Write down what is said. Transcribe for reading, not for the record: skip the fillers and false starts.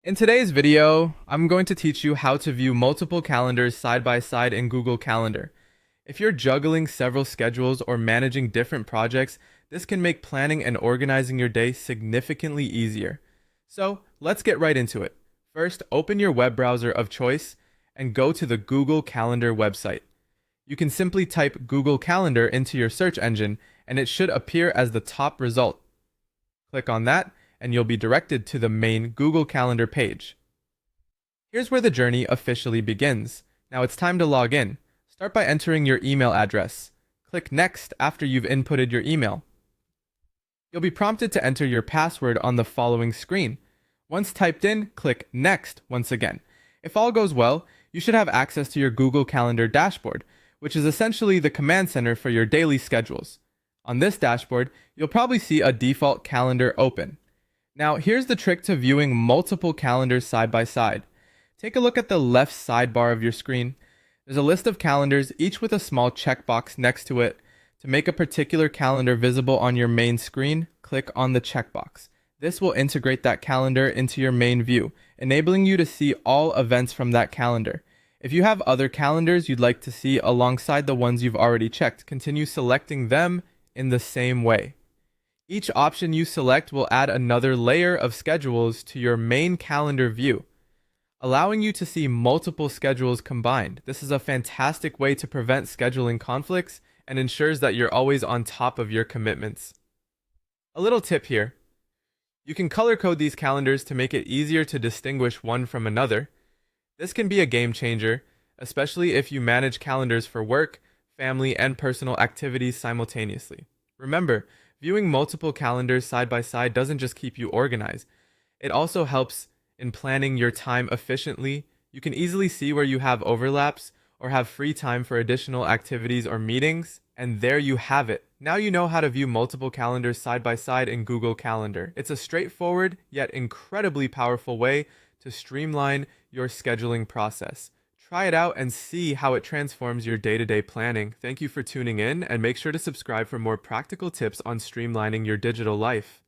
In today's video, I'm going to teach you how to view multiple calendars side by side in Google Calendar. If you're juggling several schedules or managing different projects, this can make planning and organizing your day significantly easier. So, let's get right into it. First, open your web browser of choice and go to the Google Calendar website. You can simply type Google Calendar into your search engine and it should appear as the top result. Click on that and you'll be directed to the main Google Calendar page. Here's where the journey officially begins. Now it's time to log in. Start by entering your email address. Click Next after you've inputted your email. You'll be prompted to enter your password on the following screen. Once typed in, click Next once again. If all goes well, you should have access to your Google Calendar dashboard, which is essentially the command center for your daily schedules. On this dashboard, you'll probably see a default calendar open. Now, here's the trick to viewing multiple calendars side by side. Take a look at the left sidebar of your screen. There's a list of calendars, each with a small checkbox next to it. To make a particular calendar visible on your main screen, click on the checkbox. This will integrate that calendar into your main view, enabling you to see all events from that calendar. If you have other calendars you'd like to see alongside the ones you've already checked, continue selecting them in the same way. Each option you select will add another layer of schedules to your main calendar view, allowing you to see multiple schedules combined. This is a fantastic way to prevent scheduling conflicts and ensures that you're always on top of your commitments. A little tip here. You can color code these calendars to make it easier to distinguish one from another. This can be a game changer, especially if you manage calendars for work, family, and personal activities simultaneously. Remember, viewing multiple calendars side by side doesn't just keep you organized. It also helps in planning your time efficiently. You can easily see where you have overlaps or have free time for additional activities or meetings, and there you have it. Now you know how to view multiple calendars side by side in Google Calendar. It's a straightforward yet incredibly powerful way to streamline your scheduling process. Try it out and see how it transforms your day-to-day planning. Thank you for tuning in, and make sure to subscribe for more practical tips on streamlining your digital life.